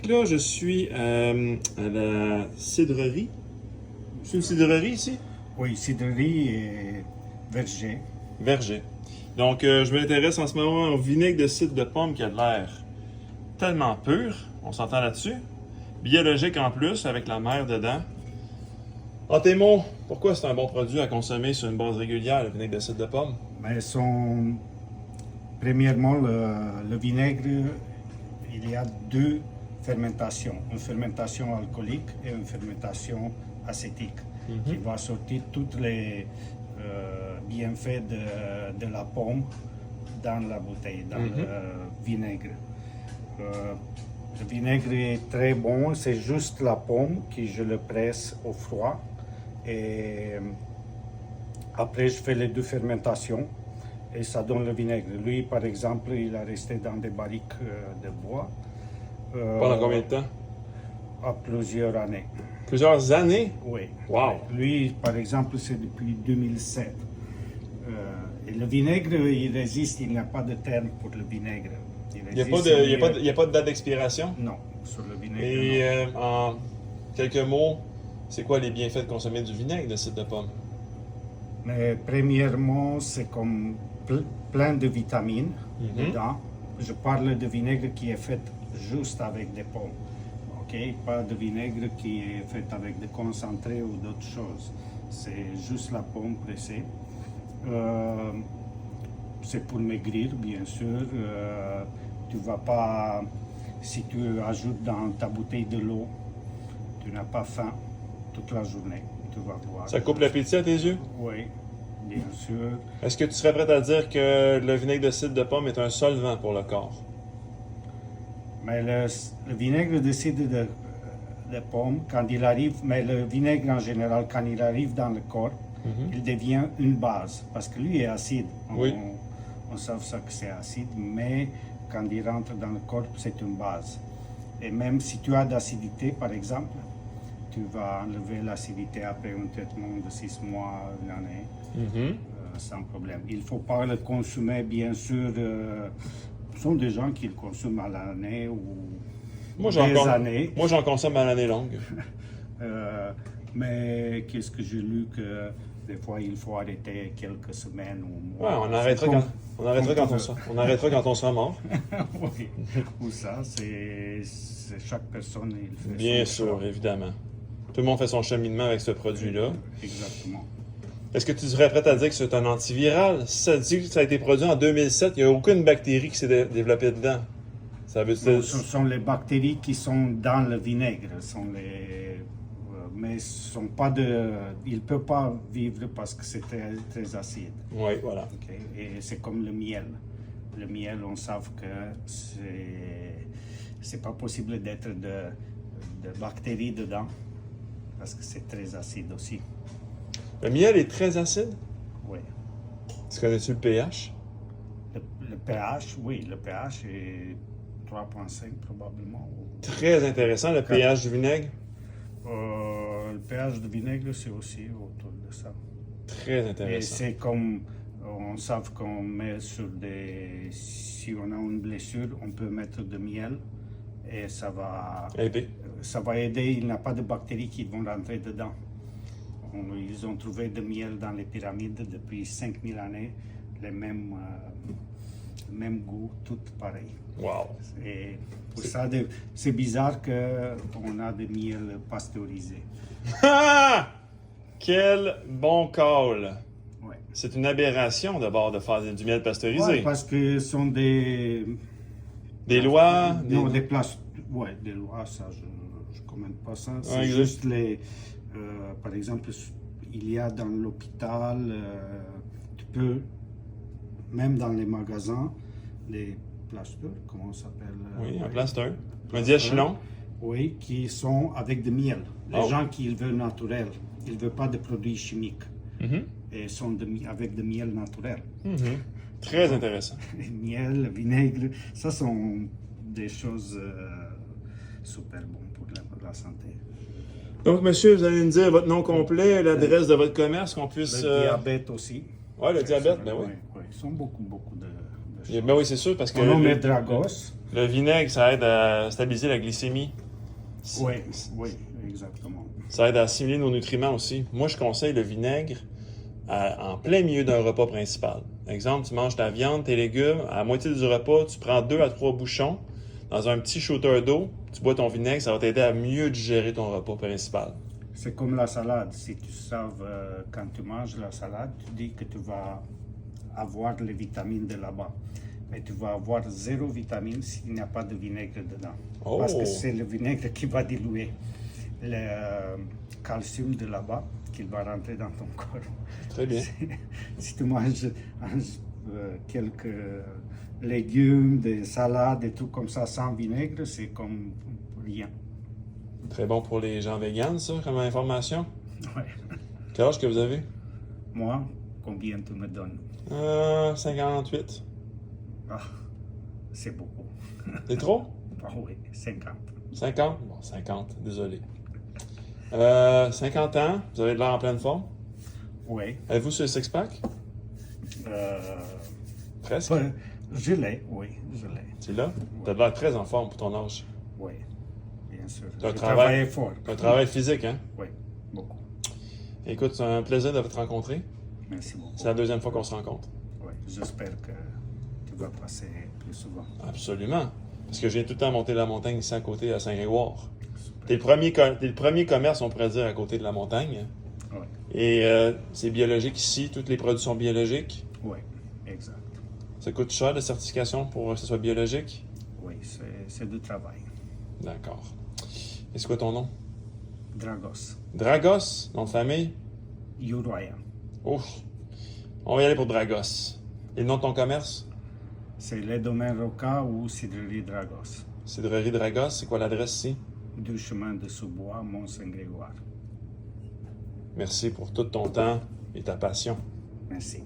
que là, je suis à la cidrerie. C'est une cidrerie ici? Oui, cidrerie et verger. Verger. Donc, je m'intéresse en ce moment au vinaigre de cidre de pomme qui a de l'air tellement pur. On s'entend là-dessus. Biologique en plus, avec la mer dedans. En tes mots, pourquoi c'est un bon produit à consommer sur une base régulière, le vinaigre de cidre de pomme? Mais premièrement, le vinaigre, il y a deux fermentations. Une fermentation alcoolique et une fermentation acétique, qui va sortir tous les bienfaits de la pomme dans la bouteille, dans le vinaigre. Le vinaigre est très bon, c'est juste la pomme que je le presse au froid. Et après, je fais les deux fermentations et ça donne le vinaigre. Lui, par exemple, il a resté dans des barriques de bois. Pendant combien de temps? À plusieurs années. Plusieurs années? Oui. Wow! Lui, par exemple, c'est depuis 2007. Et le vinaigre, il résiste, il n'y a pas de terme pour le vinaigre. Il n'y a pas de date d'expiration? Non, sur le vinaigre. Et en quelques mots, c'est quoi les bienfaits de consommer du vinaigre de cidre de pomme? Mais premièrement, c'est comme plein de vitamines dedans. Je parle de vinaigre qui est fait juste avec des pommes. Ok, pas de vinaigre qui est fait avec des concentrés ou d'autres choses. C'est juste la pomme pressée. C'est pour maigrir, bien sûr. Tu vas pas, si tu ajoutes dans ta bouteille de l'eau, tu n'as pas faim toute la journée. Tu vas boire. Ça coupe l'appétit à tes yeux? Oui, bien sûr. Est-ce que tu serais prêt à dire que le vinaigre de cidre de pomme est un solvant pour le corps? Mais le vinaigre de cidre de pomme, quand il arrive, mais le vinaigre en général, quand il arrive dans le corps, il devient une base, parce que lui est acide. Oui. On sait ça que c'est acide, mais quand il rentre dans le corps, c'est une base. Et même si tu as d'acidité, par exemple, tu vas enlever l'acidité après un traitement de 6 mois, une année, sans problème. Il ne faut pas le consommer, bien sûr. Ce sont des gens qui le consomment à l'année ou des années. Moi, j'en consomme à l'année longue. Mais qu'est-ce que j'ai lu que des fois il faut arrêter quelques semaines ou Ouais, mois. on arrêtera quand on sera mort. Oui, ou ça, c'est chaque personne, il fait Bien son sûr, choix. évidemment. Tout le monde fait son cheminement avec ce produit-là. Exactement. Est-ce que tu serais prêt à dire que c'est un antiviral? Si ça dit que ça a été produit en 2007, il n'y a aucune bactérie qui s'est développée dedans. Ça veut dire... Ce sont les bactéries qui sont dans le vinaigre, mais sont pas ils ne peuvent pas vivre parce que c'est très, très acide. Oui, voilà. Okay? Et c'est comme le miel. Le miel, on sait que c'est pas possible d'être de bactéries dedans parce que c'est très acide aussi. Le miel est très acide. Oui. Tu connais-tu le pH? Le pH, oui, le pH est 3,5 probablement. Très intéressant, le pH du vinaigre. Le pH de vinaigre, c'est aussi autour de ça. Très Et intéressant. c'est comme, on sait qu'on met si on a une blessure, on peut mettre de miel et ça va Aider. Il n'y a pas de bactéries qui vont rentrer dedans. Ils ont trouvé de miel dans les pyramides depuis 5000 années, les mêmes goût, tout pareil. Wow. Et pour ça, c'est bizarre qu'on a des miels pasteurisés. Ah! Quel bon call! Ouais. C'est une aberration d'abord de faire du miel pasteurisé. Ouais, parce que ce sont des Des lois? Non, des places. Ouais, des lois, ça, je ne commente pas ça. C'est Ouais, juste par exemple, il y a dans l'hôpital, tu peux, même dans les magasins, des plasteurs, comment ça s'appelle? Oui, un ouais. plaster. Un diachylon. Oui, qui sont avec de miel. Les Oh. gens qui veulent naturel, ils ne veulent pas de produits chimiques. Et sont avec de miel naturel. Très intéressant. Le miel, le vinaigre, ça sont des choses super bonnes pour la santé. Donc, monsieur, vous allez me dire votre nom complet, l'adresse de votre commerce, qu'on puisse... Le diabète aussi. Ouais, le diabète, ben oui. Oui, ils sont beaucoup de Ben oui, c'est sûr, parce que Mon nom est Dragos. le vinaigre, ça aide à stabiliser la glycémie. Oui, oui, exactement. Ça aide à assimiler nos nutriments aussi. Moi, je conseille le vinaigre en plein milieu d'un repas principal. Exemple, tu manges ta viande, tes légumes, à la moitié du repas, tu prends 2 à 3 bouchons dans un petit shooter d'eau, tu bois ton vinaigre, ça va t'aider à mieux digérer ton repas principal. C'est comme la salade. Si tu saves, quand tu manges la salade, tu dis que tu vas avoir les vitamines de là-bas. Mais tu vas avoir 0 vitamine s'il n'y a pas de vinaigre dedans. Oh. Parce que c'est le vinaigre qui va diluer le calcium de là-bas, qui va rentrer dans ton corps. Très bien. Si tu manges quelques légumes, des salades, des trucs comme ça sans vinaigre, c'est comme rien. Très bon pour les gens véganes, ça, comme information. Ouais. Quel âge que vous avez? Moi, combien tu me donnes? 58. Ah, c'est beaucoup. C'est trop? Ah oui, 50. 50? Bon, 50, désolé. 50 ans, vous avez de l'air en pleine forme. Oui. Êtes-vous sur le six-pack? Presque. Je l'ai, oui, je l'ai. Tu là? Tu as de l'air très en forme pour ton âge. Oui, bien sûr. Tu as J'ai travaillé fort. un travail physique, hein? Oui, beaucoup. Écoute, c'est un plaisir de te rencontrer. Merci beaucoup. C'est la deuxième fois qu'on se rencontre. Oui, j'espère que tu vas passer plus souvent. Absolument. Parce que je viens tout le temps monter la montagne ici à côté, à Saint-Grégoire. T'es le premier commerce, on pourrait dire, à côté de la montagne. Oui, Et c'est biologique ici, tous les produits sont biologiques. oui, exact. Ça coûte cher, la certification, pour que ce soit biologique? Oui, c'est du travail. D'accord. Et c'est quoi ton nom? Dragos, Dragos, nom de famille? Uriah. Ouf. On va y aller pour Dragos. Et le nom de ton commerce? C'est le domaine Roca ou Cidrerie Dragos. Cidrerie Dragos, c'est quoi l'adresse ici? Du chemin de Sous-Bois, Mont-Saint-Grégoire. Merci pour tout ton temps et ta passion. Merci.